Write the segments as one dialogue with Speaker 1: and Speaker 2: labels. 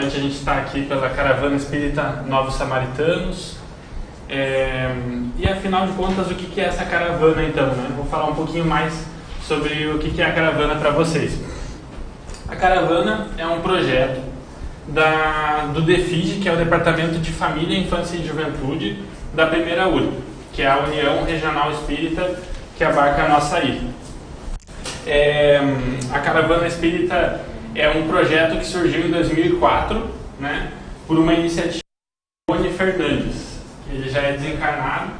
Speaker 1: noite a gente está aqui pela Caravana Espírita Novos Samaritanos. E afinal de contas, o que é essa caravana então, né? Vou falar um pouquinho mais sobre o que é a caravana para vocês. A caravana é um projeto do DEFIG, que é o Departamento de Família, Infância e Juventude da primeira URI, que é a União Regional Espírita que abarca a nossa ilha. A Caravana Espírita é um projeto que surgiu em 2004, né, por uma iniciativa de Rony Fernandes. Ele já é desencarnado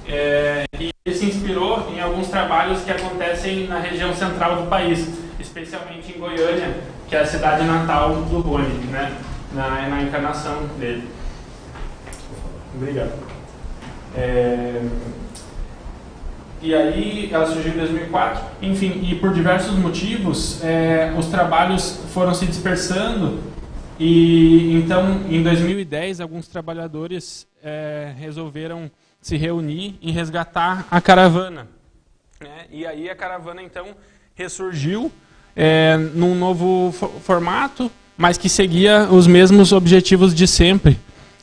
Speaker 1: e ele se inspirou em alguns trabalhos que acontecem na região central do país, especialmente em Goiânia, que é a cidade natal do Rony, né, na encarnação dele. Obrigado. E aí ela surgiu em 2004, enfim, e por diversos motivos os trabalhos foram se dispersando, e então em 2010 alguns trabalhadores resolveram se reunir e resgatar a caravana, né? E aí a caravana então ressurgiu num novo formato, mas que seguia os mesmos objetivos de sempre,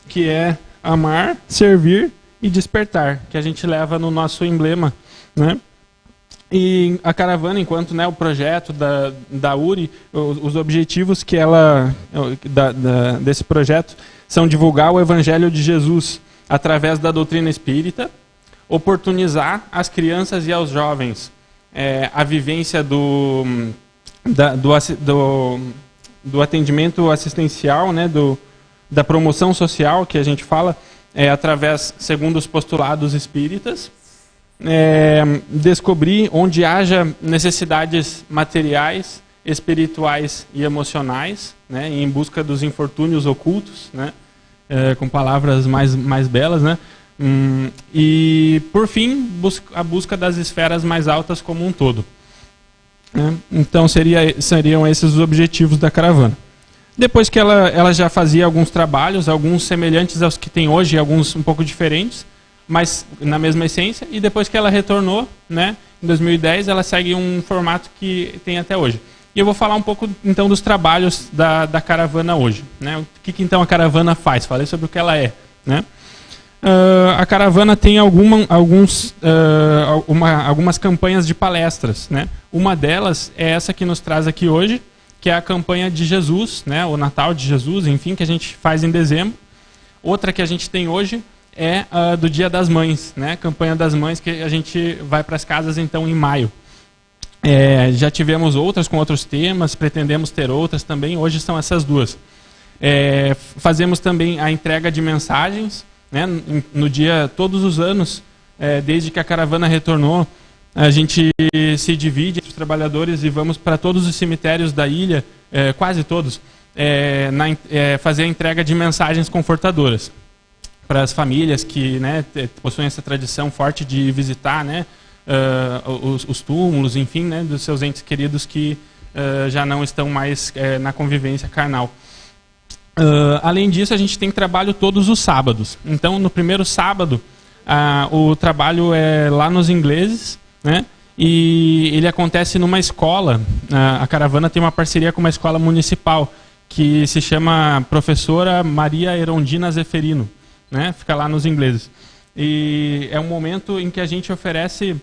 Speaker 1: que é amar, servir e despertar, que a gente leva no nosso emblema, né? E a caravana, enquanto, né, o projeto da URI, os objetivos que desse projeto são divulgar o Evangelho de Jesus através da doutrina espírita, oportunizar às crianças e aos jovens a vivência do atendimento assistencial, né, da promoção social, que a gente fala, através, segundo os postulados espíritas, descobrir onde haja necessidades materiais, espirituais e emocionais, né, em busca dos infortúnios ocultos, né, com palavras mais belas, né, e, por fim, a busca das esferas mais altas como um todo, né. Então, seriam esses os objetivos da caravana. Depois que ela já fazia alguns trabalhos, alguns semelhantes aos que tem hoje, alguns um pouco diferentes, mas na mesma essência, e depois que ela retornou, né, em 2010, ela segue um formato que tem até hoje. E eu vou falar um pouco então dos trabalhos da caravana hoje, né? O que então a caravana faz? Falei sobre o que ela é, né? A caravana tem algumas campanhas de palestras, né? Uma delas é essa que nos traz aqui hoje, que é a campanha de Jesus, né, o Natal de Jesus, enfim, que a gente faz em dezembro. Outra que a gente tem hoje é do Dia das Mães, né, campanha das mães, que a gente vai para as casas então em maio. Já tivemos outras com outros temas, pretendemos ter outras também, hoje são essas duas. Fazemos também a entrega de mensagens, né, no dia, todos os anos, desde que a caravana retornou, a gente se divide entre os trabalhadores e vamos para todos os cemitérios da ilha, quase todos, fazer a entrega de mensagens confortadoras para as famílias que, né, possuem essa tradição forte de visitar, né, os túmulos, enfim, né, dos seus entes queridos que já não estão mais na convivência carnal. Além disso, a gente tem trabalho todos os sábados. Então, no primeiro sábado, o trabalho é lá nos Ingleses, né? E ele acontece numa escola. A caravana tem uma parceria com uma escola municipal que se chama Professora Maria Erondina Zeferino, né? Fica lá nos Ingleses. E é um momento em que a gente oferece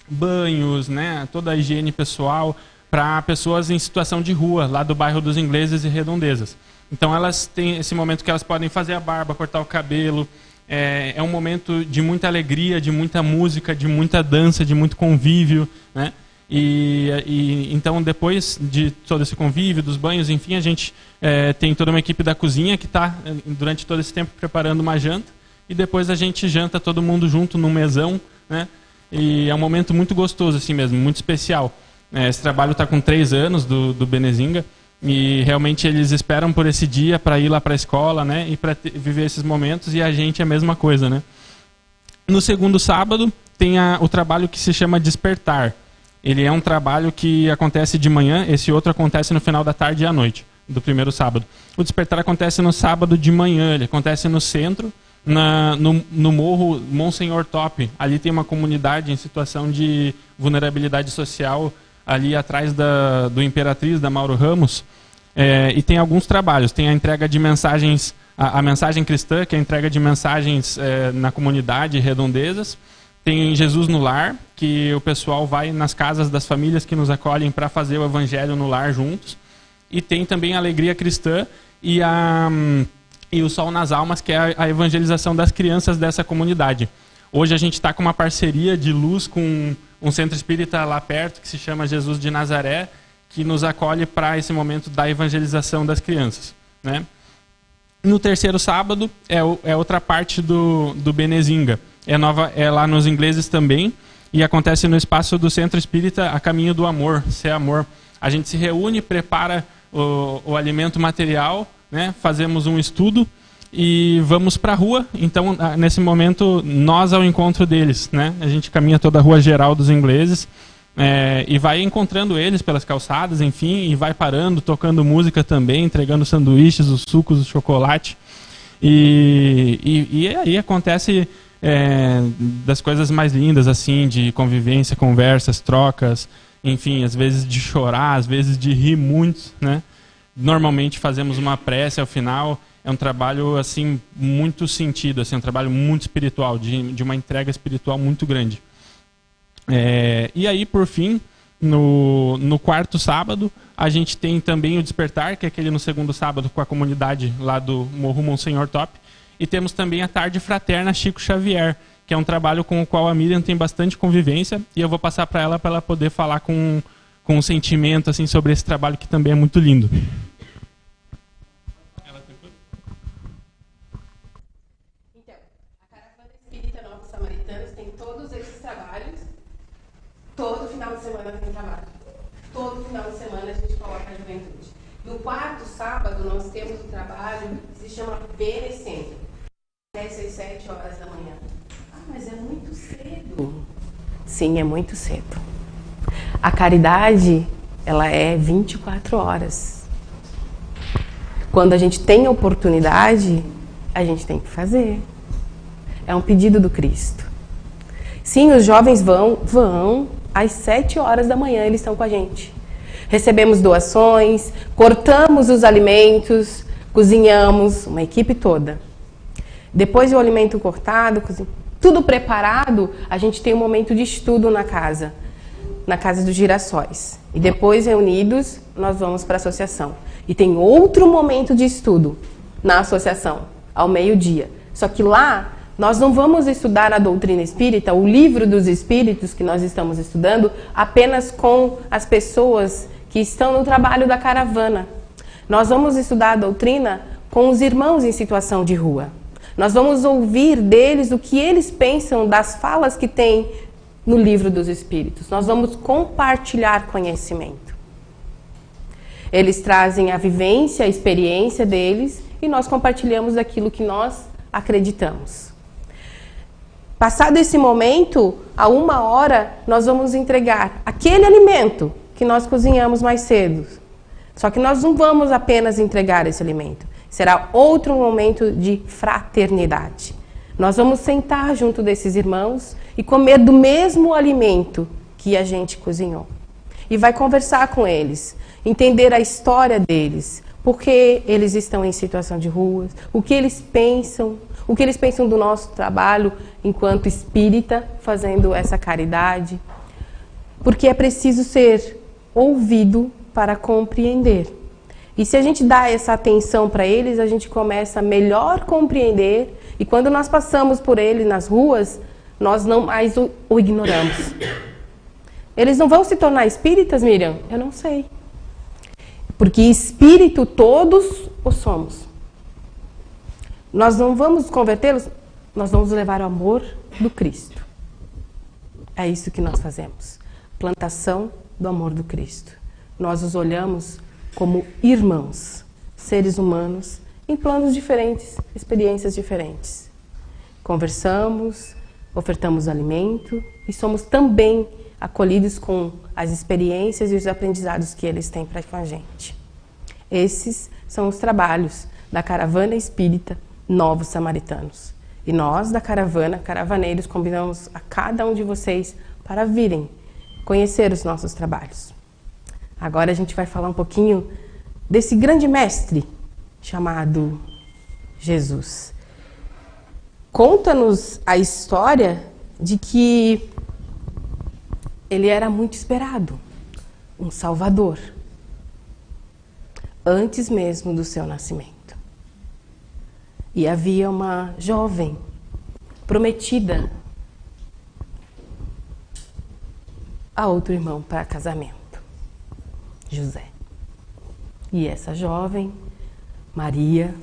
Speaker 1: banhos, né? Toda a higiene pessoal para pessoas em situação de rua, lá do bairro dos Ingleses e Redondezas. Então elas têm esse momento que elas podem fazer a barba, cortar o cabelo. É um momento de muita alegria, de muita música, de muita dança, de muito convívio, né? E então, depois de todo esse convívio, dos banhos, enfim, a gente tem toda uma equipe da cozinha que está, durante todo esse tempo, preparando uma janta. E depois a gente janta todo mundo junto num mesão, né? E é um momento muito gostoso, assim mesmo, muito especial. Esse trabalho está com 3 anos do Benezinga. E realmente eles esperam por esse dia para ir lá para a escola, né, e para viver esses momentos, e a gente é a mesma coisa, né? No segundo sábado tem o trabalho que se chama Despertar. Ele é um trabalho que acontece de manhã, esse outro acontece no final da tarde e à noite, do primeiro sábado. O Despertar acontece no sábado de manhã, ele acontece no centro, no morro Monsenhor Top. Ali tem uma comunidade em situação de vulnerabilidade social, ali atrás do Imperatriz, da Mauro Ramos. E tem alguns trabalhos. Tem a entrega de mensagens, a mensagem cristã, que é a entrega de mensagens na comunidade, redondezas. Tem Jesus no Lar, que o pessoal vai nas casas das famílias que nos acolhem para fazer o evangelho no lar juntos. E tem também a Alegria Cristã e o Sol nas Almas, que é a evangelização das crianças dessa comunidade. Hoje a gente está com uma parceria de luz com um centro espírita lá perto, que se chama Jesus de Nazaré, que nos acolhe para esse momento da evangelização das crianças, né? No terceiro sábado é outra parte do Benezinga. É lá nos ingleses também, e acontece no espaço do Centro Espírita A Caminho do Amor, Ser Amor. A gente se reúne, prepara o alimento material, né? Fazemos um estudo e vamos para a rua. Então, nesse momento, nós ao encontro deles, né? A gente caminha toda a rua geral dos ingleses e vai encontrando eles pelas calçadas, enfim, e vai parando, tocando música também, entregando sanduíches, os sucos, o chocolate. E aí acontece das coisas mais lindas, assim, de convivência, conversas, trocas, enfim, às vezes de chorar, às vezes de rir muito, né? Normalmente fazemos uma prece ao final. É um trabalho assim muito sentido, assim, um trabalho muito espiritual, de uma entrega espiritual muito grande. E aí, por fim, no quarto sábado, a gente tem também o Despertar, que é aquele no segundo sábado com a comunidade lá do Morro Monsenhor Top. E temos também a Tarde Fraterna Chico Xavier, que é um trabalho com o qual a Miriam tem bastante convivência, e eu vou passar para ela poder falar com um sentimento assim, sobre esse trabalho que também é muito lindo.
Speaker 2: Então, a Caravana Espírita Novos Samaritanos tem todos esses trabalhos. Todo final de semana tem trabalho. Todo final de semana a gente coloca a juventude. No quarto sábado nós temos um trabalho que se chama Benecendo, até às 7 horas da manhã. Mas é muito cedo. Sim, é muito cedo. A caridade, ela é 24 horas. Quando a gente tem oportunidade, a gente tem que fazer. É um pedido do Cristo. Sim, os jovens vão às 7 horas da manhã, eles estão com a gente. Recebemos doações, cortamos os alimentos, cozinhamos, uma equipe toda. Depois do alimento cortado, tudo preparado, a gente tem um momento de estudo na casa dos Girassóis. E depois, reunidos, nós vamos para a associação. E tem outro momento de estudo na associação, ao meio-dia. Só que lá, nós não vamos estudar a doutrina espírita, o livro dos espíritos que nós estamos estudando, apenas com as pessoas que estão no trabalho da caravana. Nós vamos estudar a doutrina com os irmãos em situação de rua. Nós vamos ouvir deles o que eles pensam das falas que tem no livro dos Espíritos. Nós vamos compartilhar conhecimento. Eles trazem a vivência, a experiência deles e nós compartilhamos aquilo que nós acreditamos. Passado esse momento, a 1h, nós vamos entregar aquele alimento que nós cozinhamos mais cedo. Só que nós não vamos apenas entregar esse alimento. Será outro momento de fraternidade. Nós vamos sentar junto desses irmãos e comer do mesmo alimento que a gente cozinhou. E vai conversar com eles, entender a história deles, por que eles estão em situação de rua, o que eles pensam do nosso trabalho enquanto espírita, fazendo essa caridade. Porque é preciso ser ouvido para compreender. E se a gente dá essa atenção para eles, a gente começa a melhor compreender. E quando nós passamos por ele nas ruas, nós não mais o ignoramos. Eles não vão se tornar espíritas, Miriam? Eu não sei. Porque espírito todos o somos. Nós não vamos convertê-los, nós vamos levar o amor do Cristo. É isso que nós fazemos. Plantação do amor do Cristo. Nós os olhamos como irmãos, seres humanos, em planos diferentes, experiências diferentes. Conversamos, ofertamos alimento e somos também acolhidos com as experiências e os aprendizados que eles têm para com a gente. Esses são os trabalhos da Caravana Espírita Novos Samaritanos. E nós, da Caravana, caravaneiros, convidamos a cada um de vocês para virem conhecer os nossos trabalhos. Agora a gente vai falar um pouquinho desse grande mestre chamado Jesus. Conta-nos a história de que ele era muito esperado, um Salvador, antes mesmo do seu nascimento. E havia uma jovem prometida a outro irmão para casamento, José. E essa jovem, Maria,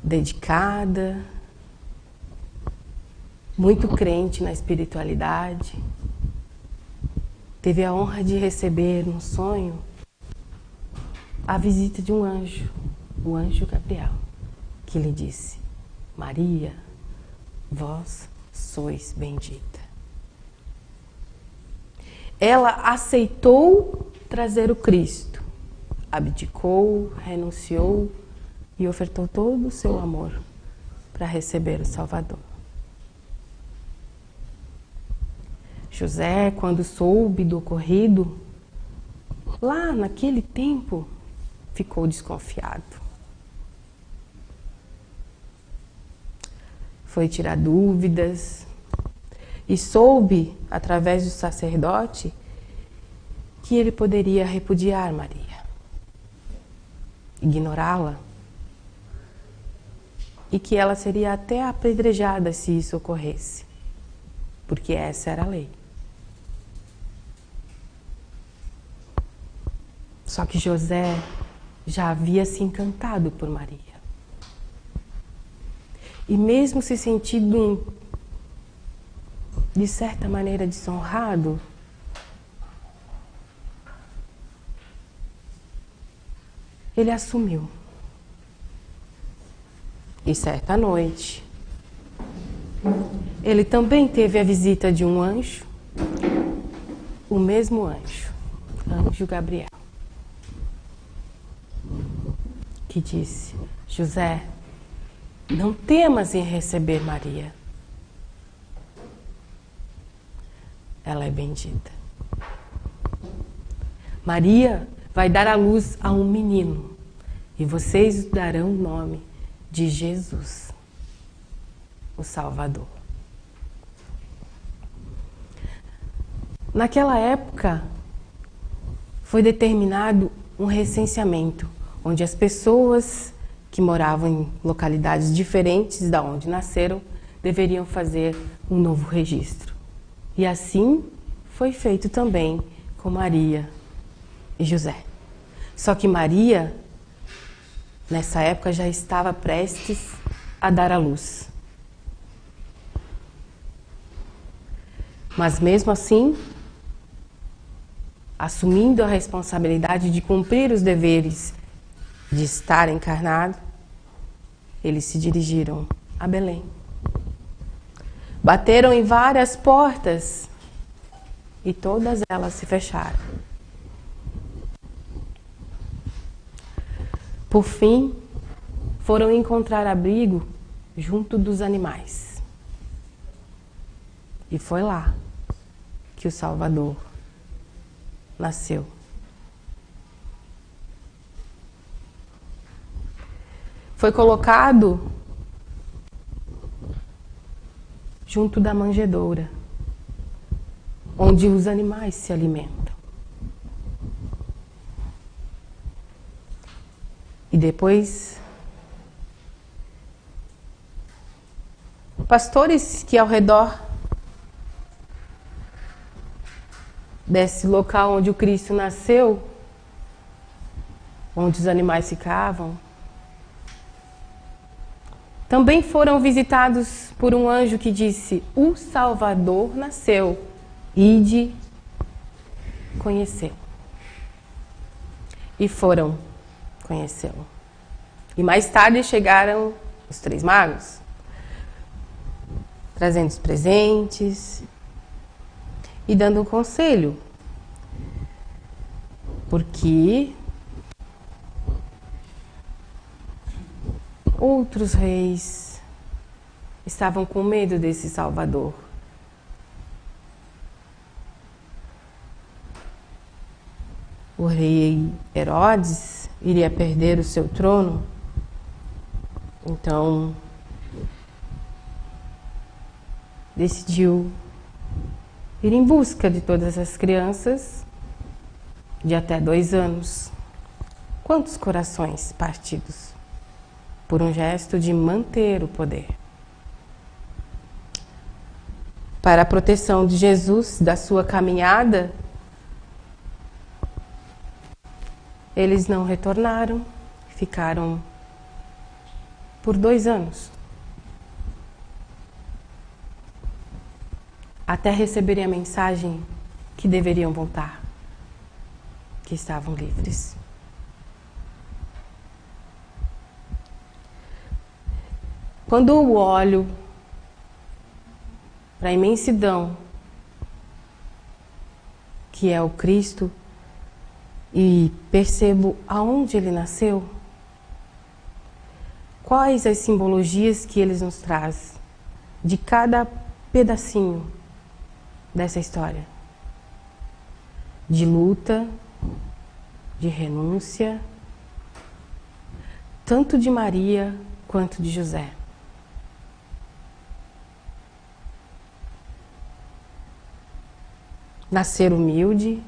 Speaker 2: dedicada, muito crente na espiritualidade, teve a honra de receber um sonho a visita de um anjo, o anjo Gabriel, que lhe disse: Maria, vós sois bendita. Ela aceitou trazer o Cristo, abdicou, renunciou e ofertou todo o seu amor para receber o Salvador. José, quando soube do ocorrido, lá naquele tempo, ficou desconfiado. Foi tirar dúvidas e soube, através do sacerdote, que ele poderia repudiar Maria, ignorá-la, e que ela seria até apedrejada se isso ocorresse, porque essa era a lei. Só que José já havia se encantado por Maria. E mesmo se sentindo, de certa maneira, desonrado, ele assumiu. E certa noite, ele também teve a visita de um anjo, o mesmo anjo, anjo Gabriel, que disse: José, não temas em receber Maria. Ela é bendita. Maria vai dar à luz a um menino e vocês darão o nome de Jesus, o Salvador. Naquela época, foi determinado um recenseamento, onde as pessoas que moravam em localidades diferentes da onde nasceram deveriam fazer um novo registro. E assim foi feito também com Maria e José. Só que Maria, nessa época, já estava prestes a dar à luz. Mas mesmo assim, assumindo a responsabilidade de cumprir os deveres de estar encarnado, eles se dirigiram a Belém. Bateram em várias portas e todas elas se fecharam. Por fim, foram encontrar abrigo junto dos animais. E foi lá que o Salvador nasceu. Foi colocado junto da manjedoura, onde os animais se alimentam. E depois, pastores que ao redor desse local onde o Cristo nasceu, onde os animais ficavam, também foram visitados por um anjo que disse: o Salvador nasceu, ide conhecê-lo. E foram conhecê-lo. E mais tarde chegaram os 3 magos, trazendo os presentes e dando um conselho. Porque outros reis estavam com medo desse Salvador. o rei Herodes iria perder o seu trono. Então, decidiu ir em busca de todas as crianças de até 2 anos. Quantos corações partidos por um gesto de manter o poder? Para a proteção de Jesus, da sua caminhada, eles não retornaram, ficaram por 2 anos, até receberem a mensagem que deveriam voltar, que estavam livres. Quando eu olho para a imensidão que é o Cristo e percebo aonde ele nasceu, quais as simbologias que ele nos traz de cada pedacinho dessa história, de luta, de renúncia, tanto de Maria quanto de José. Nascer humilde,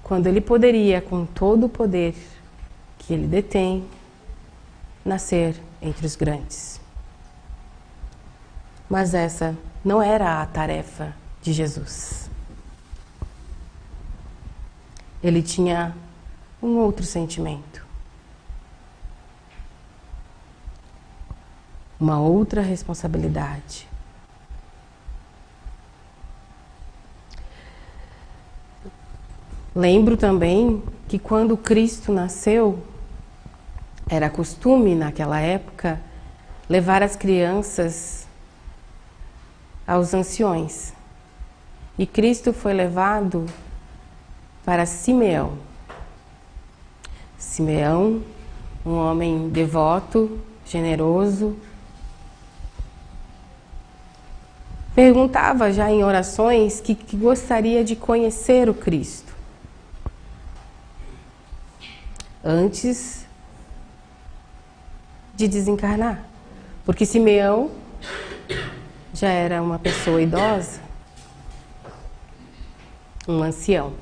Speaker 2: quando ele poderia, com todo o poder que ele detém, nascer entre os grandes. Mas essa não era a tarefa de Jesus. Ele tinha um outro sentimento, uma outra responsabilidade. Lembro também que quando Cristo nasceu, era costume naquela época levar as crianças aos anciões. E Cristo foi levado para Simeão. Simeão, um homem devoto, generoso, perguntava já em orações que gostaria de conhecer o Cristo antes de desencarnar, porque Simeão já era uma pessoa idosa, um ancião.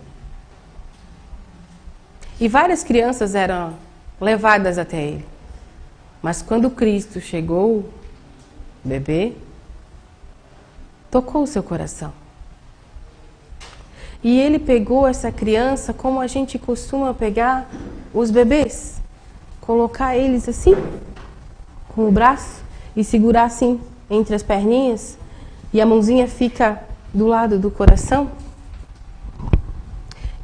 Speaker 2: E várias crianças eram levadas até ele. Mas quando Cristo chegou, bebê, tocou o seu coração. E ele pegou essa criança como a gente costuma pegar os bebês, colocar eles assim, com o braço, e segurar assim entre as perninhas, e a mãozinha fica do lado do coração.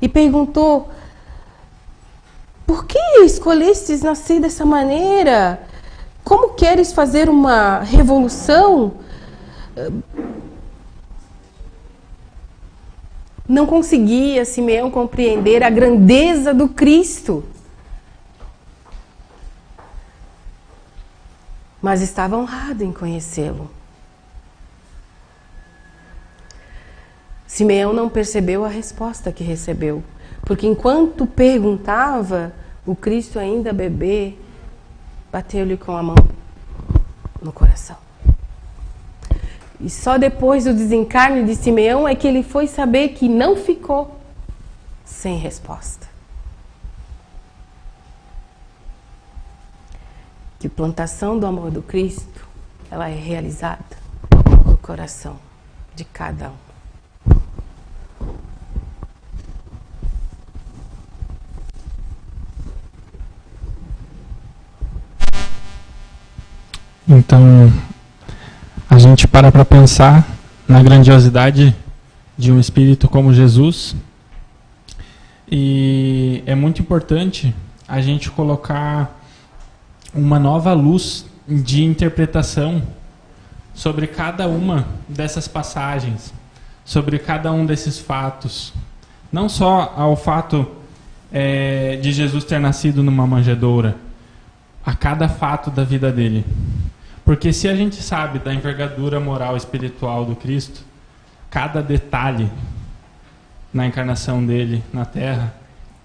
Speaker 2: E perguntou: por que escolhestes nascer dessa maneira? Como queres fazer uma revolução? Não conseguia Simeão compreender a grandeza do Cristo. Mas estava honrado em conhecê-lo. Simeão não percebeu a resposta que recebeu, porque enquanto perguntava, o Cristo ainda bebê bateu-lhe com a mão no coração. E só depois do desencarne de Simeão é que ele foi saber que não ficou sem resposta. Que a plantação do amor do Cristo, ela é realizada no coração de cada um.
Speaker 1: Então, a gente para pensar na grandiosidade de um espírito como Jesus, e é muito importante a gente colocar uma nova luz de interpretação sobre cada uma dessas passagens, sobre cada um desses fatos. Não só ao fato de Jesus ter nascido numa manjedoura, a cada fato da vida dele. Porque se a gente sabe da envergadura moral e espiritual do Cristo, cada detalhe na encarnação dele na Terra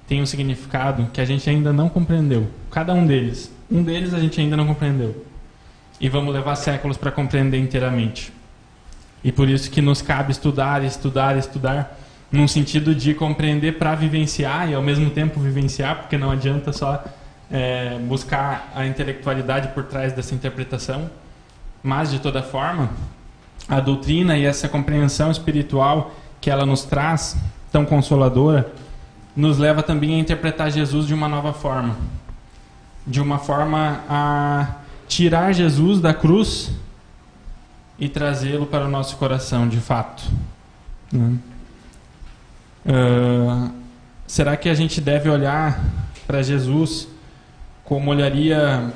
Speaker 1: tem um significado que a gente ainda não compreendeu. Cada um deles. Um deles a gente ainda não compreendeu. E vamos levar séculos para compreender inteiramente. E por isso que nos cabe estudar, num sentido de compreender para vivenciar e ao mesmo tempo vivenciar, porque não adianta só buscar a intelectualidade por trás dessa interpretação. Mas, de toda forma, a doutrina e essa compreensão espiritual que ela nos traz, tão consoladora, nos leva também a interpretar Jesus de uma nova forma. De uma forma a tirar Jesus da cruz e trazê-lo para o nosso coração, de fato. Será que a gente deve olhar para Jesus como olharia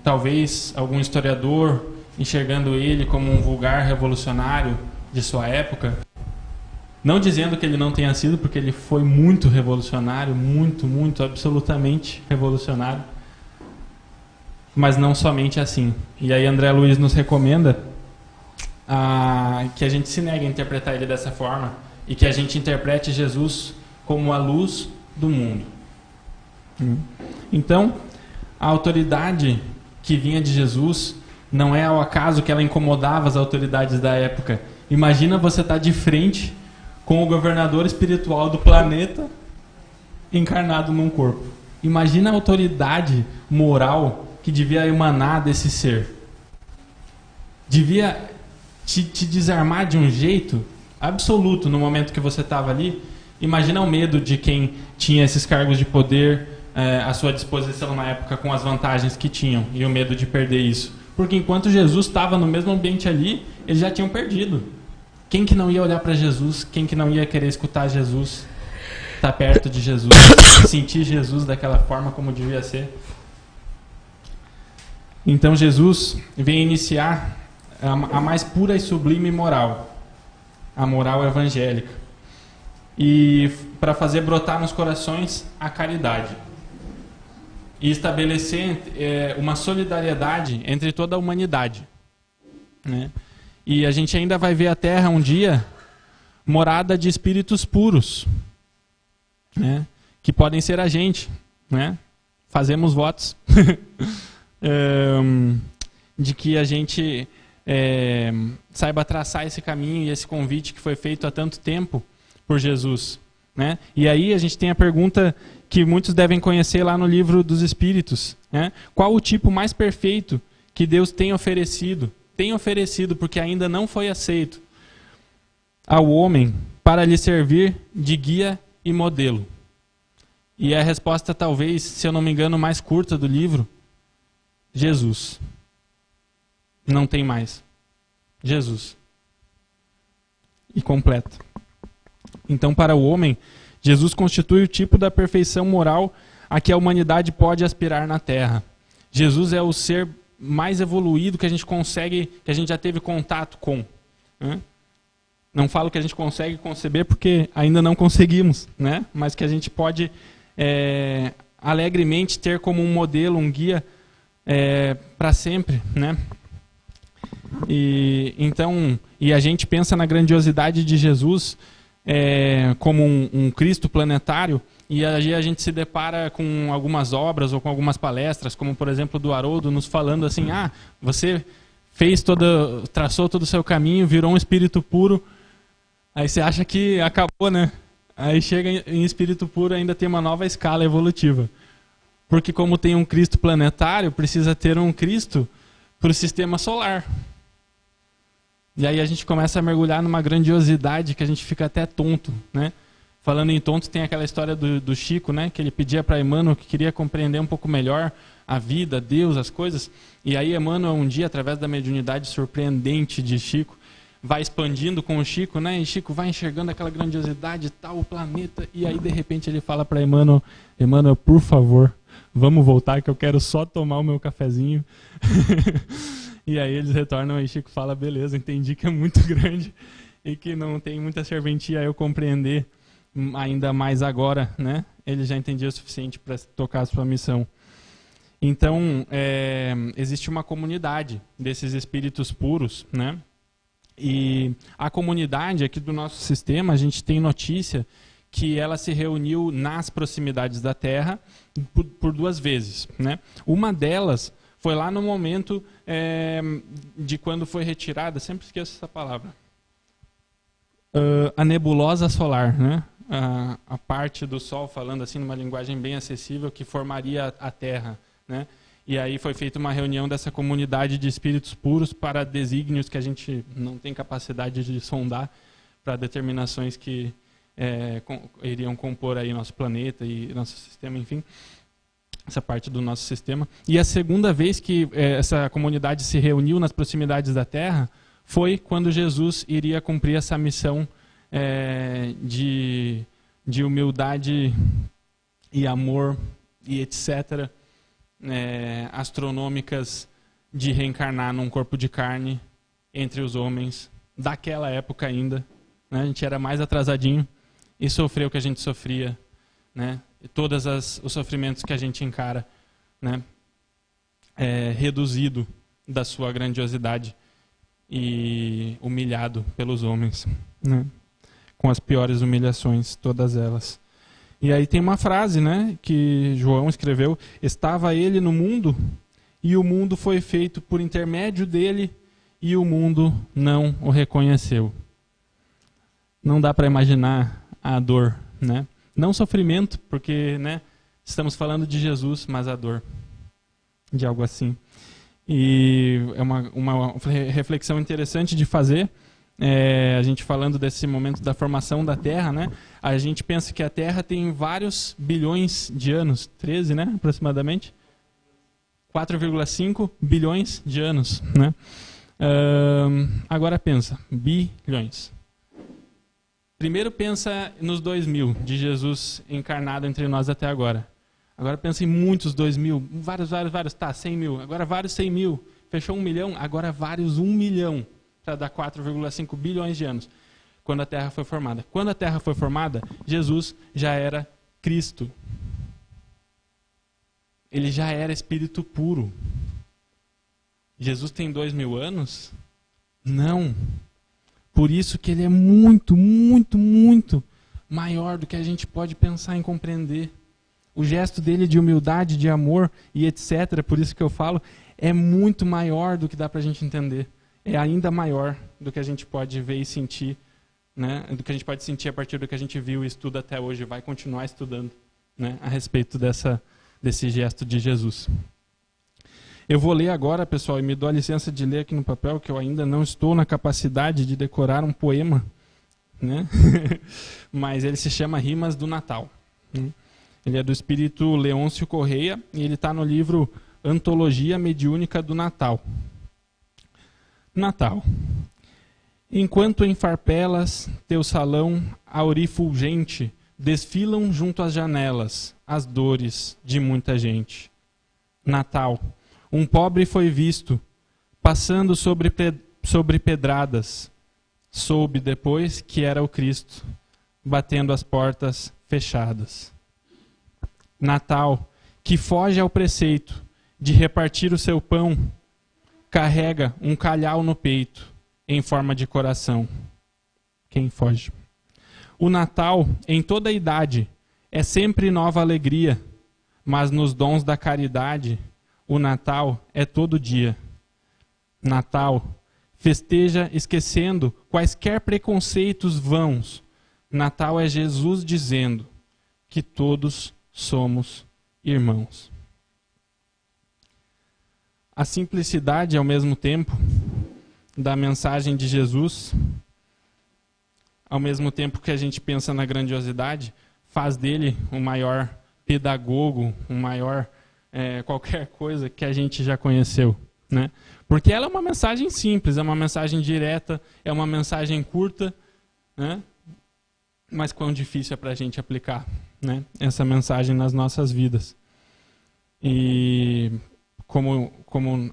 Speaker 1: talvez algum historiador, enxergando ele como um vulgar revolucionário de sua época? Não dizendo que ele não tenha sido, porque ele foi muito revolucionário, muito, absolutamente revolucionário. Mas não somente assim. E aí André Luiz nos recomenda que a gente se negue a interpretar ele dessa forma e que a gente interprete Jesus como a luz do mundo. Então, a autoridade que vinha de Jesus não é ao acaso que ela incomodava as autoridades da época. Imagina você estar de frente com o governador espiritual do planeta encarnado num corpo. Imagina a autoridade moral que devia emanar desse ser. Devia te desarmar de um jeito absoluto no momento que você estava ali. Imagina o medo de quem tinha esses cargos de poder à sua disposição na época, com as vantagens que tinham, e o medo de perder isso. Porque enquanto Jesus estava no mesmo ambiente ali, eles já tinham perdido. Quem que não ia olhar para Jesus? Quem que não ia querer escutar Jesus? Estar perto de Jesus? Sentir Jesus daquela forma como devia ser? Então Jesus vem iniciar a mais pura e sublime moral. A moral evangélica. E para fazer brotar nos corações a caridade. E estabelecer uma solidariedade entre toda a humanidade. Né? E a gente ainda vai ver a Terra um dia morada de espíritos puros, né? Que podem ser a gente, né? Fazemos votos de que a gente saiba traçar esse caminho e esse convite que foi feito há tanto tempo por Jesus, né? E aí a gente tem a pergunta que muitos devem conhecer lá no livro dos Espíritos, né? Qual o tipo mais perfeito que Deus tem oferecido? Tem oferecido, porque ainda não foi aceito, ao homem para lhe servir de guia e modelo. E a resposta, talvez, se eu não me engano, mais curta do livro: Jesus. Não tem mais. Jesus. E completo. Então, para o homem, Jesus constitui o tipo da perfeição moral a que a humanidade pode aspirar na Terra. Jesus é o ser mais evoluído que a gente consegue, que a gente já teve contato com. Né? Não falo que a gente consegue conceber porque ainda não conseguimos, né? Mas que a gente pode alegremente ter como um modelo, um guia para sempre, né? E a gente pensa na grandiosidade de Jesus como um Cristo planetário. E aí a gente se depara com algumas obras ou com algumas palestras, como por exemplo do Haroldo, nos falando assim: você traçou todo o seu caminho, virou um espírito puro, aí você acha que acabou, né? Aí chega em espírito puro, ainda tem uma nova escala evolutiva. Porque como tem um Cristo planetário, precisa ter um Cristo para o sistema solar. E aí a gente começa a mergulhar numa grandiosidade que a gente fica até tonto, né? Falando em tonto, tem aquela história do Chico, né? Que ele pedia para Emmanuel que queria compreender um pouco melhor a vida, Deus, as coisas. E aí Emmanuel, um dia, através da mediunidade surpreendente de Chico, vai expandindo com o Chico, né? E Chico vai enxergando aquela grandiosidade, tal, o planeta. E aí, de repente, ele fala para Emmanuel: Emmanuel, por favor, vamos voltar que eu quero só tomar o meu cafezinho. E aí eles retornam e Chico fala: beleza, entendi que é muito grande e que não tem muita serventia a eu compreender ainda mais agora, né? Ele já entendia o suficiente para tocar a sua missão. Então, existe uma comunidade desses espíritos puros, né? E a comunidade aqui do nosso sistema, a gente tem notícia que ela se reuniu nas proximidades da Terra por 2 vezes, né? Uma delas foi lá no momento de quando foi retirada, sempre esqueço essa palavra, a nebulosa solar, né? A parte do Sol, falando assim numa linguagem bem acessível, que formaria a Terra, né? E aí foi feita uma reunião dessa comunidade de espíritos puros para desígnios que a gente não tem capacidade de sondar, para determinações que iriam compor aí nosso planeta e nosso sistema, enfim, essa parte do nosso sistema. E a segunda vez que essa comunidade se reuniu nas proximidades da Terra foi quando Jesus iria cumprir essa missão de humildade e amor e etc., astronômicas, de reencarnar num corpo de carne entre os homens daquela época ainda, né? A gente era mais atrasadinho e sofreu o que a gente sofria, né? E todos os sofrimentos que a gente encara, né? Reduzido da sua grandiosidade e humilhado pelos homens, né? Com as piores humilhações, todas elas. E aí tem uma frase, né, que João escreveu: estava ele no mundo e o mundo foi feito por intermédio dele e o mundo não o reconheceu. Não dá para imaginar a dor, né? Não sofrimento, porque, né, estamos falando de Jesus, mas a dor de algo assim. E é uma reflexão interessante de fazer. A gente falando desse momento da formação da Terra, né? A gente pensa que a Terra tem vários bilhões de anos, 13, né, aproximadamente, 4,5 bilhões de anos, né? Agora pensa, bilhões. Primeiro pensa nos 2000 de Jesus encarnado entre nós até agora. Agora pensa em muitos 2000, vários, tá, 100 mil, agora vários 100 mil, fechou 1 milhão, agora vários 1 milhão. Para dar 4,5 bilhões de anos, quando a Terra foi formada. Quando a Terra foi formada, Jesus já era Cristo. Ele já era espírito puro. Jesus tem 2.000 anos? Não. Por isso que ele é muito, muito, muito maior do que a gente pode pensar em compreender. O gesto dele de humildade, de amor e etc., por isso que eu falo, é muito maior do que dá para a gente entender. É ainda maior do que a gente pode ver e sentir, né? Do que a gente pode sentir a partir do que a gente viu e estuda até hoje, vai continuar estudando, né, a respeito desse gesto de Jesus. Eu vou ler agora, pessoal, e me dou a licença de ler aqui no papel, que eu ainda não estou na capacidade de decorar um poema, né? Mas ele se chama Rimas do Natal. Ele é do espírito Leôncio Correia e ele está no livro Antologia Mediúnica do Natal. Natal. Enquanto em farpelas teu salão aurifulgente desfilam junto às janelas as dores de muita gente. Natal. Um pobre foi visto passando sobre pedradas. Soube depois que era o Cristo, batendo as portas fechadas. Natal. Que foge ao preceito de repartir o seu pão, carrega um calhau no peito, em forma de coração. Quem foge? O Natal, em toda a idade, é sempre nova alegria, mas nos dons da caridade, o Natal é todo dia. Natal, festeja esquecendo quaisquer preconceitos vãos. Natal é Jesus dizendo que todos somos irmãos. A simplicidade, ao mesmo tempo, da mensagem de Jesus, ao mesmo tempo que a gente pensa na grandiosidade, faz dele o maior pedagogo, o maior qualquer coisa que a gente já conheceu, né? Porque ela é uma mensagem simples, é uma mensagem direta, é uma mensagem curta, né? Mas quão difícil é para a gente aplicar, né, essa mensagem nas nossas vidas. E como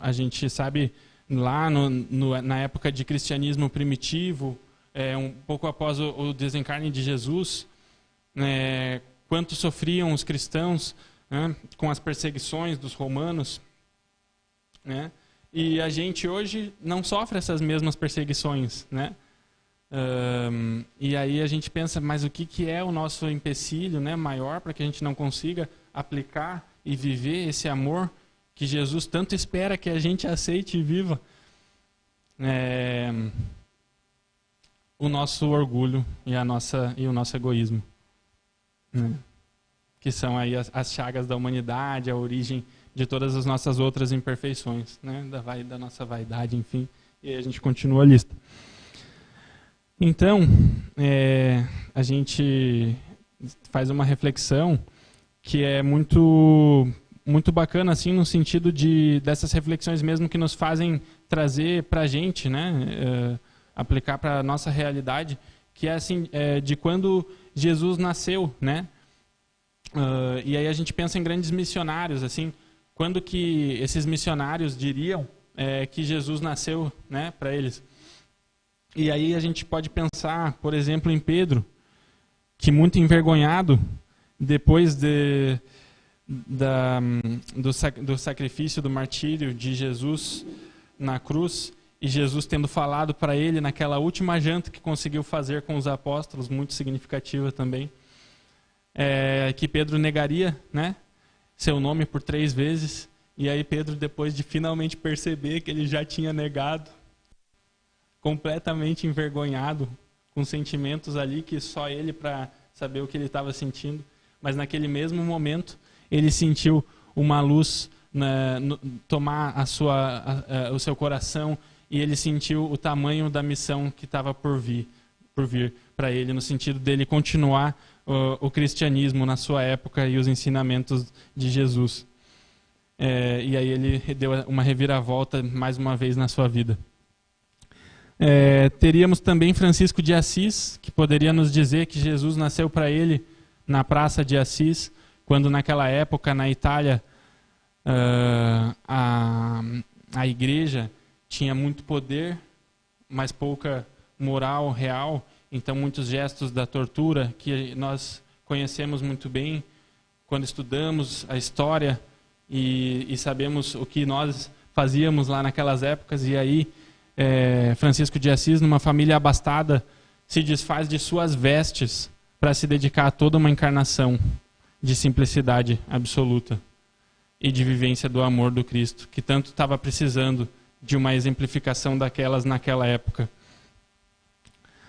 Speaker 1: a gente sabe, lá na época de cristianismo primitivo, um pouco após o desencarne de Jesus, quanto sofriam os cristãos, né, com as perseguições dos romanos, né, E a gente hoje não sofre essas mesmas perseguições, né? E aí a gente pensa, mas o que é o nosso empecilho, né, maior para que a gente não consiga aplicar e viver esse amor que Jesus tanto espera que a gente aceite e viva? O nosso orgulho e o nosso egoísmo, né? Que são aí as chagas da humanidade, a origem de todas as nossas outras imperfeições, né? Da nossa vaidade, enfim. E aí a gente continua a lista. Então, a gente faz uma reflexão que é muito, muito bacana, assim, no sentido dessas reflexões mesmo que nos fazem trazer para a gente, né? Aplicar para a nossa realidade, que é assim, de quando Jesus nasceu, né? E aí a gente pensa em grandes missionários, assim, quando que esses missionários diriam que Jesus nasceu, né, para eles? E aí a gente pode pensar, por exemplo, em Pedro, que muito envergonhado, depois do sacrifício, do martírio de Jesus na cruz, e Jesus tendo falado para ele naquela última janta que conseguiu fazer com os apóstolos, muito significativa também, que Pedro negaria, né, seu nome por 3 vezes, e aí Pedro, depois de finalmente perceber que ele já tinha negado, completamente envergonhado, com sentimentos ali que só ele para saber o que ele estava sentindo, mas naquele mesmo momento ele sentiu uma luz tomar o seu coração, e ele sentiu o tamanho da missão que estava por vir para ele, no sentido dele continuar o cristianismo na sua época e os ensinamentos de Jesus. E aí ele deu uma reviravolta mais uma vez na sua vida. Teríamos também Francisco de Assis, que poderia nos dizer que Jesus nasceu para ele na Praça de Assis, quando naquela época na Itália a igreja tinha muito poder, mas pouca moral real. Então muitos gestos da tortura que nós conhecemos muito bem quando estudamos a história e sabemos o que nós fazíamos lá naquelas épocas. E aí Francisco de Assis, numa família abastada, se desfaz de suas vestes para se dedicar a toda uma encarnação de simplicidade absoluta e de vivência do amor do Cristo, que tanto estava precisando de uma exemplificação daquelas naquela época.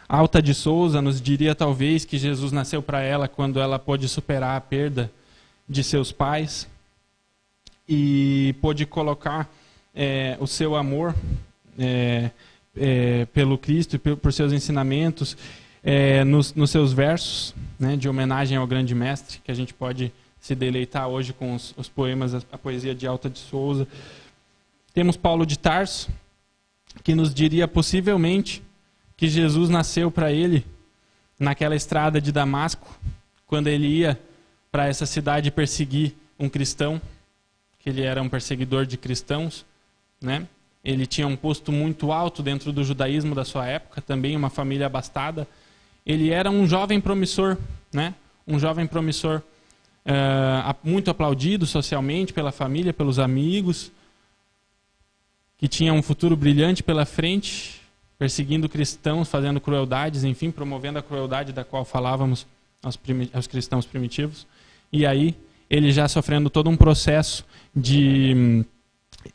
Speaker 1: Alta de Souza nos diria talvez que Jesus nasceu para ela quando ela pôde superar a perda de seus pais e pôde colocar o seu amor pelo Cristo e por seus ensinamentos nos seus versos, né, de homenagem ao grande mestre, que a gente pode se deleitar hoje com os poemas, a poesia de Alta de Souza. Temos Paulo de Tarso, que nos diria possivelmente que Jesus nasceu para ele naquela estrada de Damasco, quando ele ia para essa cidade perseguir um cristão, que ele era um perseguidor de cristãos, né? Ele tinha um posto muito alto dentro do judaísmo da sua época, também uma família abastada. Ele era um jovem promissor, né? Um jovem promissor, muito aplaudido socialmente pela família, pelos amigos, que tinha um futuro brilhante pela frente, perseguindo cristãos, fazendo crueldades, enfim, promovendo a crueldade da qual falávamos aos cristãos primitivos. E aí, ele já sofrendo todo um processo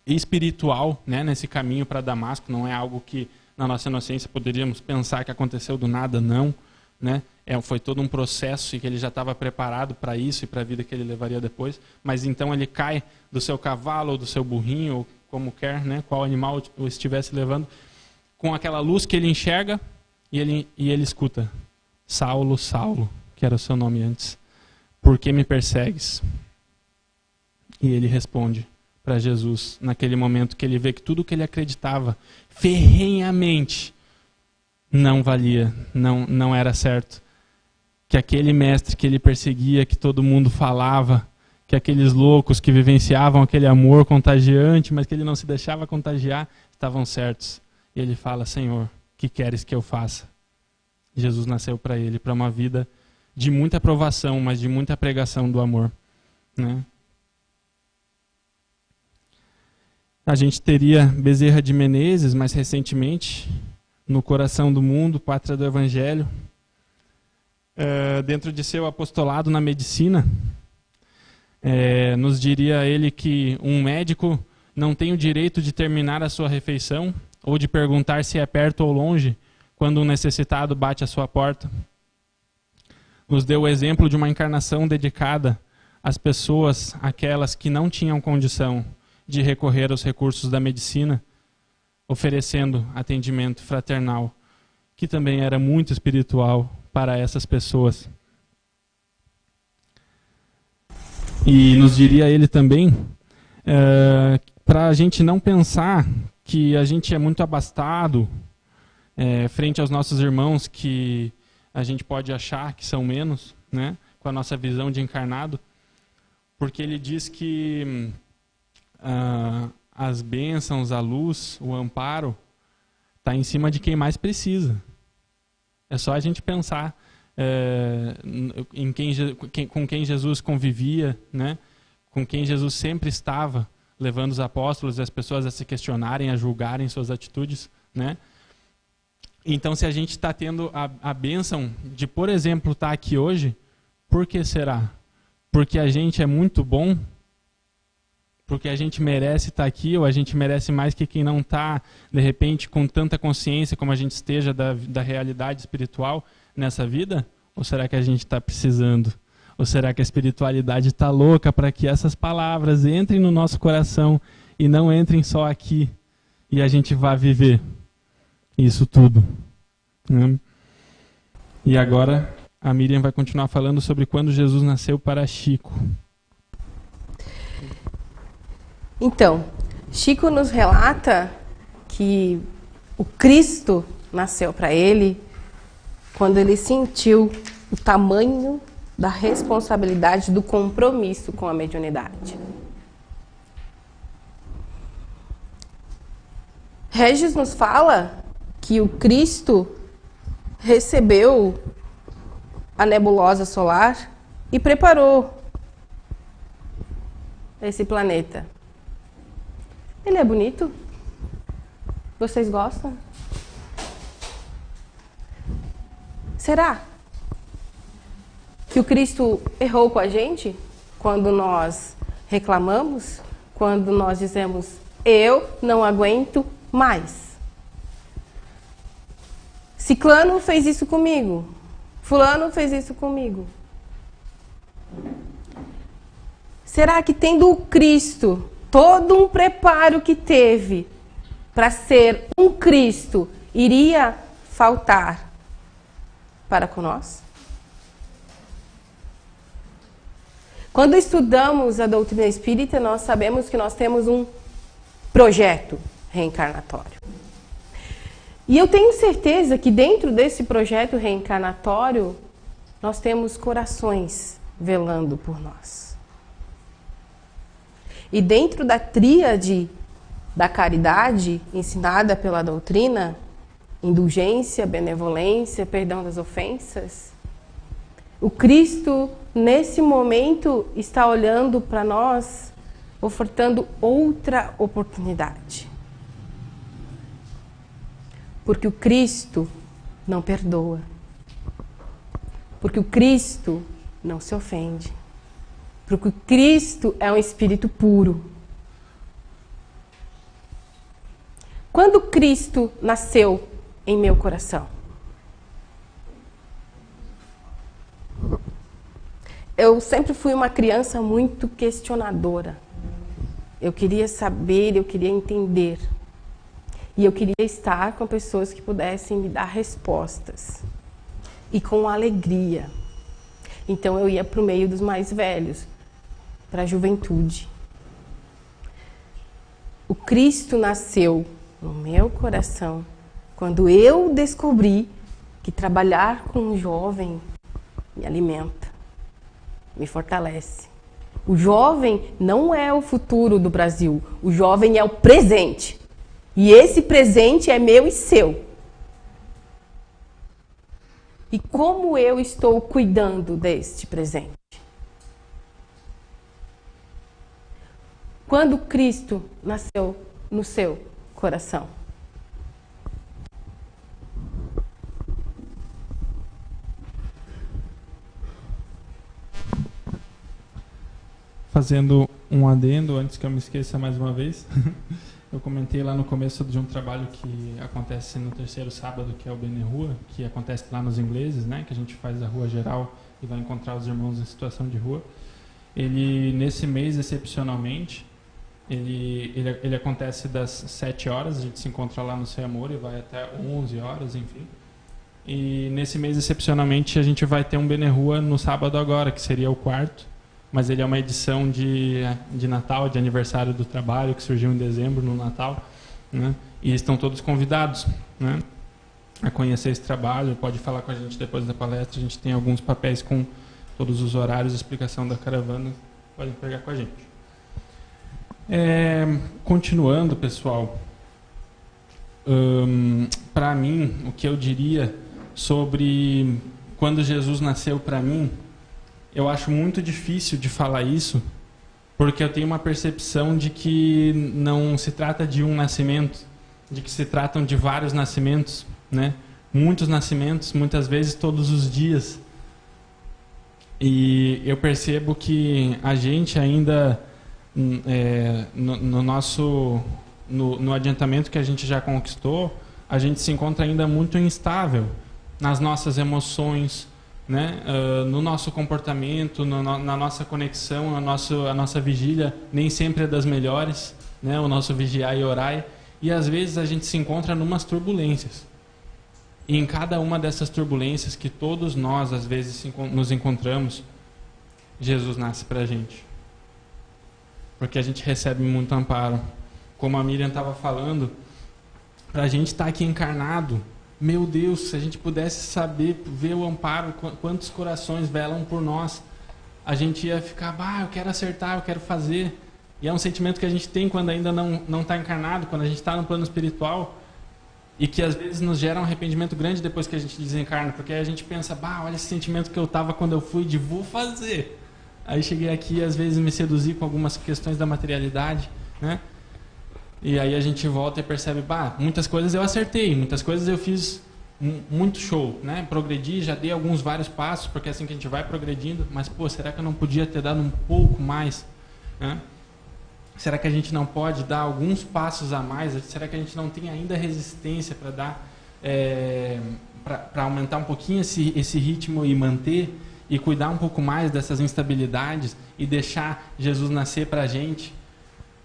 Speaker 1: espiritual, né, nesse caminho para Damasco. Não é algo que, na nossa inocência, poderíamos pensar que aconteceu do nada, não. Né? Foi todo um processo e que ele já estava preparado para isso e para a vida que ele levaria depois. Mas então ele cai do seu cavalo ou do seu burrinho, ou como quer, né, qual animal o estivesse levando, com aquela luz que ele enxerga, e ele escuta: Saulo, Saulo, que era o seu nome antes, por que me persegues? E ele responde para Jesus, naquele momento que ele vê que tudo que ele acreditava ferrenhamente não valia, não era certo. Que aquele mestre que ele perseguia, que todo mundo falava, que aqueles loucos que vivenciavam aquele amor contagiante, mas que ele não se deixava contagiar, estavam certos. E ele fala: Senhor, que queres que eu faça? Jesus nasceu para ele, para uma vida de muita provação, mas de muita pregação do amor, né? A gente teria Bezerra de Menezes, mais recentemente, no Coração do Mundo, Pátria do Evangelho. Dentro de seu apostolado na medicina, nos diria ele que um médico não tem o direito de terminar a sua refeição ou de perguntar se é perto ou longe quando um necessitado bate à sua porta. Nos deu o exemplo de uma encarnação dedicada às pessoas, aquelas que não tinham condição de recorrer aos recursos da medicina, oferecendo atendimento fraternal, que também era muito espiritual para essas pessoas. E nos diria ele também, para a gente não pensar que a gente é muito abastado frente aos nossos irmãos que a gente pode achar que são menos, né, com a nossa visão de encarnado, porque ele diz que as bênçãos, a luz, o amparo está em cima de quem mais precisa. É só a gente pensar com quem Jesus convivia, né? Com quem Jesus sempre estava, levando os apóstolos e as pessoas a se questionarem, a julgarem suas atitudes, né? Então, se a gente está tendo a bênção de, por exemplo, estar aqui hoje, por que será? Porque a gente é muito bom? Porque a gente merece estar aqui, ou a gente merece mais que quem não está, de repente, com tanta consciência como a gente esteja da realidade espiritual nessa vida? Ou será que a gente está precisando? Ou será que a espiritualidade está louca para que essas palavras entrem no nosso coração e não entrem só aqui e a gente vá viver isso tudo, né? E agora a Miriam vai continuar falando sobre quando Jesus nasceu para Chico.
Speaker 2: Então, Chico nos relata que o Cristo nasceu para ele quando ele sentiu o tamanho da responsabilidade do compromisso com a mediunidade. Regis nos fala que o Cristo recebeu a nebulosa solar e preparou esse planeta. Ele é bonito? Vocês gostam? Será que o Cristo errou com a gente quando nós reclamamos, quando nós dizemos, eu não aguento mais? Ciclano fez isso comigo, fulano fez isso comigo. Será que tendo o Cristo, todo um preparo que teve para ser um Cristo, iria faltar para com nós? Quando estudamos a doutrina espírita, nós sabemos que nós temos um projeto reencarnatório. E eu tenho certeza que dentro desse projeto reencarnatório, nós temos corações velando por nós. E dentro da tríade da caridade ensinada pela doutrina, indulgência, benevolência, perdão das ofensas, o Cristo, nesse momento, está olhando para nós, ofertando outra oportunidade. Porque o Cristo não perdoa. Porque o Cristo não se ofende. Porque o Cristo é um espírito puro. Quando Cristo nasceu em meu coração? Eu sempre fui uma criança muito questionadora. Eu queria saber, eu queria entender. E eu queria estar com pessoas que pudessem me dar respostas. E com alegria. Então eu ia para o meio dos mais velhos, para a juventude. O Cristo nasceu no meu coração quando eu descobri que trabalhar com um jovem me alimenta, me fortalece. O jovem não é o futuro do Brasil, o jovem é o presente. E esse presente é meu e seu. E como eu estou cuidando deste presente? Quando Cristo nasceu no seu coração.
Speaker 1: Fazendo um adendo, antes que eu me esqueça mais uma vez, eu comentei lá no começo de um trabalho que acontece no terceiro sábado, que é o Bene Rua, que acontece lá nos ingleses, né, que a gente faz a rua geral e vai encontrar os irmãos em situação de rua. Ele, nesse mês, excepcionalmente, ele acontece das 7 horas, a gente se encontra lá no Seu Amor e vai até 11 horas, enfim. E nesse mês, excepcionalmente, a gente vai ter um Bene Rua no sábado agora, que seria o quarto, mas ele é uma edição de Natal, de aniversário do trabalho, que surgiu em dezembro, no Natal, né? E estão todos convidados, né, a conhecer esse trabalho. Pode falar com a gente depois da palestra, a gente tem alguns papéis com todos os horários, explicação da caravana, podem pegar com a gente. Continuando, pessoal, para mim, o que eu diria sobre quando Jesus nasceu para mim, eu acho muito difícil de falar isso, porque eu tenho uma percepção de que não se trata de um nascimento, de que se tratam de vários nascimentos, né? Muitos nascimentos, muitas vezes todos os dias. E eu percebo que a gente ainda, no adiantamento que a gente já conquistou, a gente se encontra ainda muito instável nas nossas emoções, né? No nosso comportamento, na nossa conexão, a nossa vigília nem sempre é das melhores, né? O nosso vigiar e orar, e às vezes a gente se encontra numas turbulências. E em cada uma dessas turbulências que todos nós às vezes nos encontramos, Jesus nasce para a gente, porque a gente recebe muito amparo. Como a Miriam estava falando, para a gente estar aqui encarnado, meu Deus, se a gente pudesse saber, ver o amparo, quantos corações velam por nós, a gente ia ficar, eu quero acertar, eu quero fazer. E é um sentimento que a gente tem quando ainda não está encarnado, quando a gente está no plano espiritual, e que às vezes nos gera um arrependimento grande depois que a gente desencarna, porque a gente pensa, olha esse sentimento que eu estava quando eu fui, de vou fazer. Aí cheguei aqui e às vezes me seduzi com algumas questões da materialidade, né? E aí a gente volta e percebe, muitas coisas eu acertei, muitas coisas eu fiz muito show, né? Progredi, já dei vários passos, porque é assim que a gente vai progredindo, mas será que eu não podia ter dado um pouco mais, né? Será que a gente não pode dar alguns passos a mais? Será que a gente não tem ainda resistência para dar, para aumentar um pouquinho esse ritmo e manter, e cuidar um pouco mais dessas instabilidades e deixar Jesus nascer para a gente,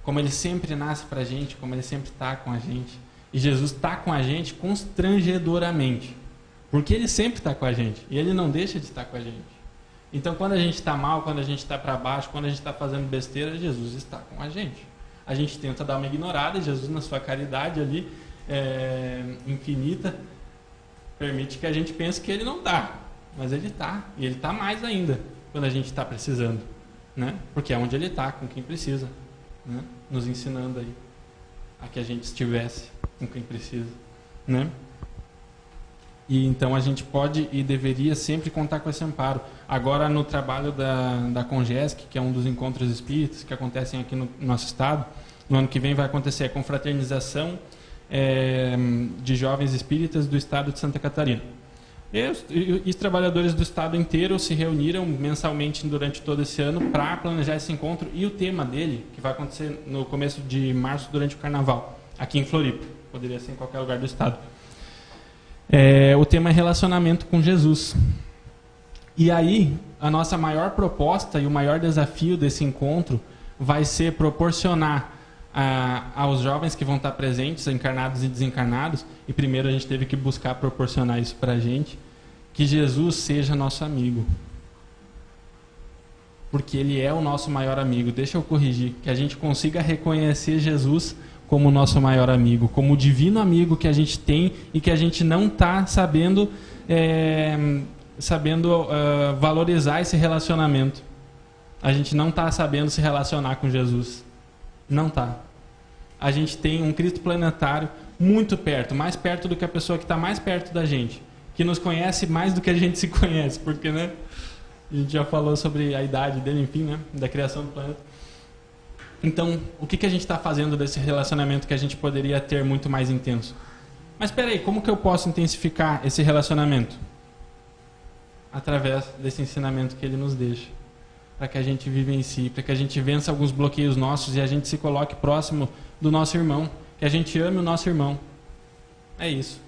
Speaker 1: como ele sempre nasce para a gente, como ele sempre está com a gente. E Jesus está com a gente constrangedoramente, porque ele sempre está com a gente e ele não deixa de estar com a gente. Então, quando a gente está mal, quando a gente está para baixo, quando a gente está fazendo besteira, Jesus está com a gente. A gente tenta dar uma ignorada, e Jesus, na sua caridade ali, infinita, permite que a gente pense que ele não está, mas ele está, e ele está mais ainda quando a gente está precisando, né? Porque é onde ele está, com quem precisa, né? Nos ensinando aí a que a gente estivesse com quem precisa, né? E então a gente pode e deveria sempre contar com esse amparo. Agora, no trabalho da Congesc, que é um dos encontros espíritas que acontecem aqui no nosso estado, no ano que vem vai acontecer a confraternização de jovens espíritas do estado de Santa Catarina. E os trabalhadores do estado inteiro se reuniram mensalmente durante todo esse ano para planejar esse encontro, e o tema dele, que vai acontecer no começo de março, durante o Carnaval, aqui em Floripa, poderia ser em qualquer lugar do estado. O tema é relacionamento com Jesus. E aí, a nossa maior proposta e o maior desafio desse encontro vai ser proporcionar aos jovens que vão estar presentes, encarnados e desencarnados, e primeiro a gente teve que buscar proporcionar isso para a gente, que Jesus seja nosso amigo. Porque ele é o nosso maior amigo. Deixa eu corrigir, que a gente consiga reconhecer Jesus como nosso maior amigo, como o divino amigo que a gente tem e que a gente não está sabendo valorizar esse relacionamento. A gente não está sabendo se relacionar com Jesus. Não está. A gente tem um Cristo planetário muito perto, mais perto do que a pessoa que está mais perto da gente, que nos conhece mais do que a gente se conhece, porque, né, a gente já falou sobre a idade dele, enfim, né, da criação do planeta. Então, o que a gente está fazendo desse relacionamento que a gente poderia ter muito mais intenso? Mas espera aí, como que eu posso intensificar esse relacionamento? Através desse ensinamento que ele nos deixa. Para que a gente vivencie, para que a gente vença alguns bloqueios nossos e a gente se coloque próximo do nosso irmão. Que a gente ame o nosso irmão. É isso.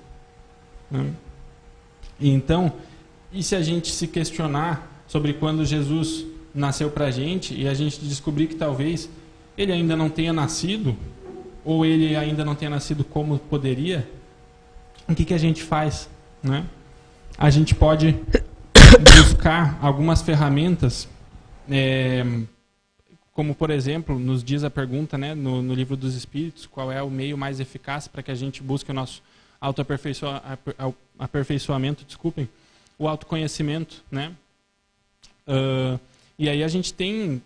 Speaker 1: E então, e se a gente se questionar sobre quando Jesus nasceu para a gente e a gente descobrir que talvez ele ainda não tenha nascido, ou ele ainda não tenha nascido como poderia, o que a gente faz? Né? A gente pode buscar algumas ferramentas, como por exemplo, nos diz a pergunta, né, no Livro dos Espíritos, qual é o meio mais eficaz para que a gente busque o nosso aperfeiçoamento, o autoconhecimento, né? E aí a gente tem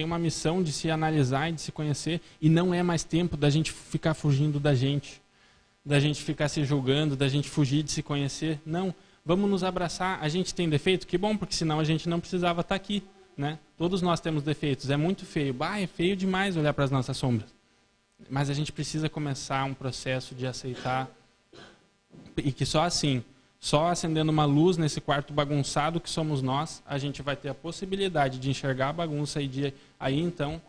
Speaker 1: uma missão de se analisar e de se conhecer, e não é mais tempo da gente ficar fugindo da gente ficar se julgando, da gente fugir de se conhecer. Não, vamos nos abraçar. A gente tem defeito? Que bom, porque senão a gente não precisava estar aqui, né? Todos nós temos defeitos, é muito feio. É feio demais olhar para as nossas sombras. Mas a gente precisa começar um processo de aceitar, e que só assim, só acendendo uma luz nesse quarto bagunçado que somos nós, a gente vai ter a possibilidade de enxergar a bagunça e de aí então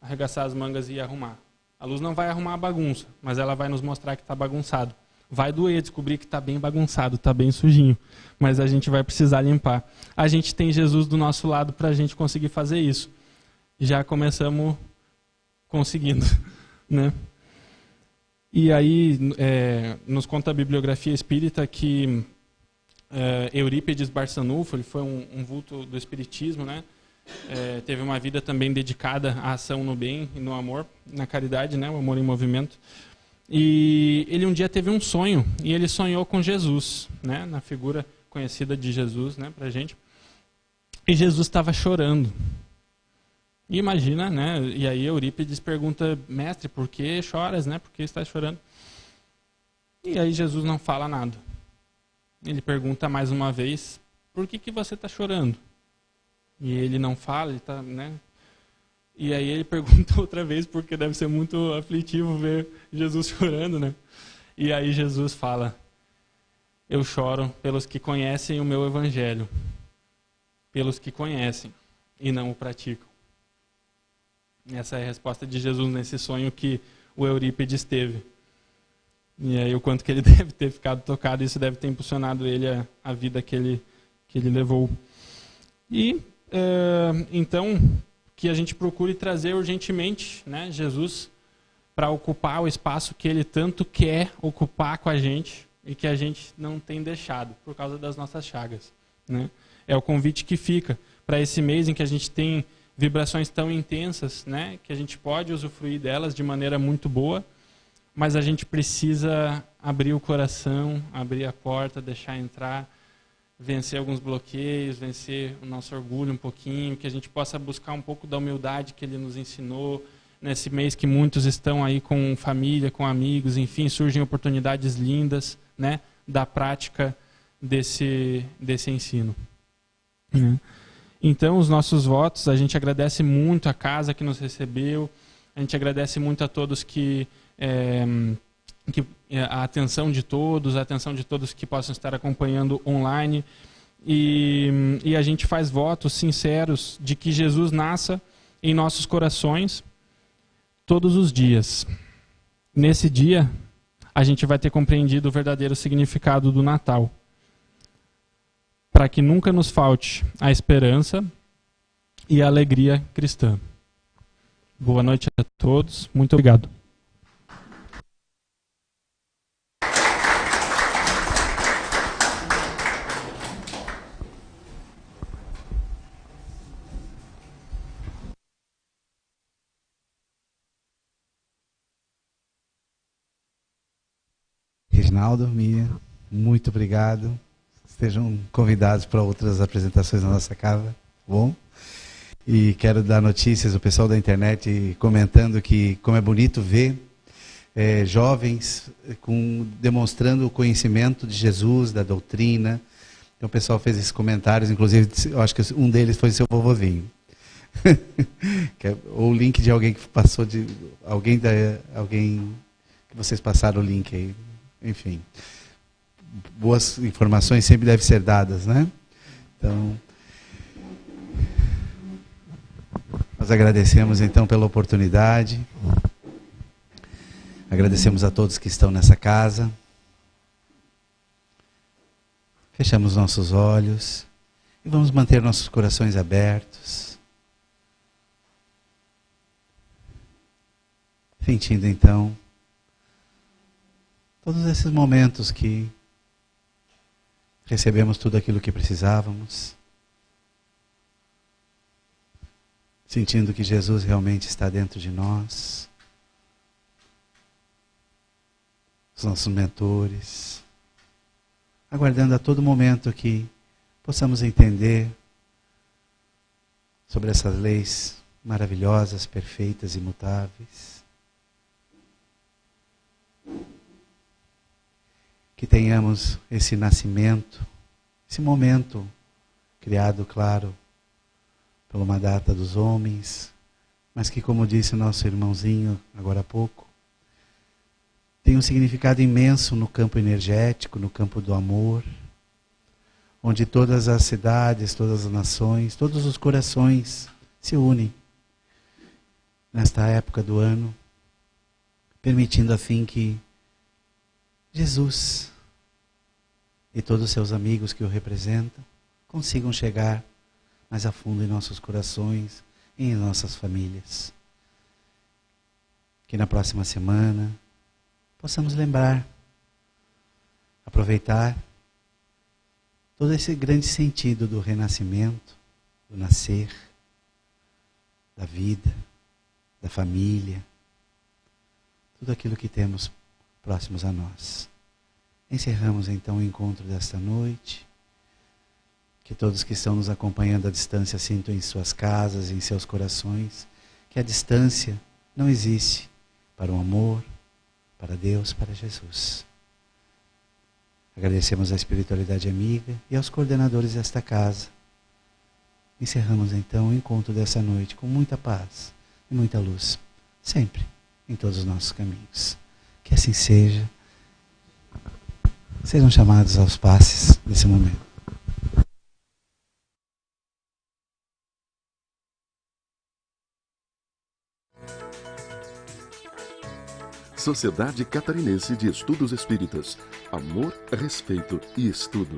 Speaker 1: arregaçar as mangas e arrumar. A luz não vai arrumar a bagunça, mas ela vai nos mostrar que está bagunçado. Vai doer descobrir que está bem bagunçado, está bem sujinho, mas a gente vai precisar limpar. A gente tem Jesus do nosso lado para a gente conseguir fazer isso. Já começamos conseguindo, né? E aí nos conta a bibliografia espírita que Eurípides Barçanufo, ele foi um vulto do espiritismo, né? Teve uma vida também dedicada à ação no bem e no amor, na caridade, né? O amor em movimento. E ele um dia teve um sonho, e ele sonhou com Jesus, né? Na figura conhecida de Jesus, né? Pra gente. E Jesus estava chorando. E imagina, né? E aí Eurípides pergunta: mestre, por que choras, né? Por que estás chorando? E aí Jesus não fala nada. Ele pergunta mais uma vez: por que você está chorando? E ele não fala, ele tá, né? E aí ele pergunta outra vez, porque deve ser muito aflitivo ver Jesus chorando, né? E aí Jesus fala: eu choro pelos que conhecem o meu evangelho, pelos que conhecem e não o praticam. Essa é a resposta de Jesus nesse sonho que o Eurípides teve. E aí o quanto que ele deve ter ficado tocado, isso deve ter impulsionado ele a vida que ele levou. E então que a gente procure trazer urgentemente, né, Jesus para ocupar o espaço que ele tanto quer ocupar com a gente e que a gente não tem deixado por causa das nossas chagas, né? É o convite que fica para esse mês em que a gente tem vibrações tão intensas, né, que a gente pode usufruir delas de maneira muito boa, mas a gente precisa abrir o coração, abrir a porta, deixar entrar, vencer alguns bloqueios, vencer o nosso orgulho um pouquinho, que a gente possa buscar um pouco da humildade que ele nos ensinou nesse mês que muitos estão aí com família, com amigos, enfim, surgem oportunidades lindas, né, da prática desse ensino. Então, os nossos votos, a gente agradece muito a casa que nos recebeu, a gente agradece muito a todos a atenção de todos que possam estar acompanhando online, e a gente faz votos sinceros de que Jesus nasça em nossos corações todos os dias. Nesse dia, a gente vai ter compreendido o verdadeiro significado do Natal, para que nunca nos falte a esperança e a alegria cristã. Boa noite a todos, muito obrigado.
Speaker 3: Reginaldo, Miriam, muito obrigado. Estejam convidados para outras apresentações na nossa casa, bom? E quero dar notícias, o pessoal da internet comentando que como é bonito ver jovens demonstrando o conhecimento de Jesus, da doutrina. Então o pessoal fez esses comentários, inclusive eu acho que um deles foi seu vovozinho. Ou o link de alguém que passou de... Alguém que vocês passaram o link aí. Enfim. Boas informações sempre devem ser dadas, né? Então, nós agradecemos então pela oportunidade. Agradecemos a todos que estão nessa casa. Fechamos nossos olhos e vamos manter nossos corações abertos. Sentindo então todos esses momentos que recebemos tudo aquilo que precisávamos. Sentindo que Jesus realmente está dentro de nós. Os nossos mentores. Aguardando a todo momento que possamos entender sobre essas leis maravilhosas, perfeitas e imutáveis. Que tenhamos esse nascimento, esse momento criado, claro, por uma data dos homens, mas que, como disse o nosso irmãozinho agora há pouco, tem um significado imenso no campo energético, no campo do amor, onde todas as cidades, todas as nações, todos os corações se unem nesta época do ano, permitindo a fim que Jesus e todos os seus amigos que o representam consigam chegar mais a fundo em nossos corações e em nossas famílias. Que na próxima semana possamos lembrar, aproveitar todo esse grande sentido do renascimento, do nascer, da vida, da família, tudo aquilo que temos próximos a nós. Encerramos então o encontro desta noite. Que todos que estão nos acompanhando à distância sintam em suas casas, em seus corações, que a distância não existe para o amor, para Deus, para Jesus. Agradecemos à espiritualidade amiga e aos coordenadores desta casa. Encerramos então o encontro dessa noite com muita paz e muita luz, sempre em todos os nossos caminhos. Que assim seja. Sejam chamados aos passes nesse momento.
Speaker 4: Sociedade Catarinense de Estudos Espíritas. Amor, respeito e estudo.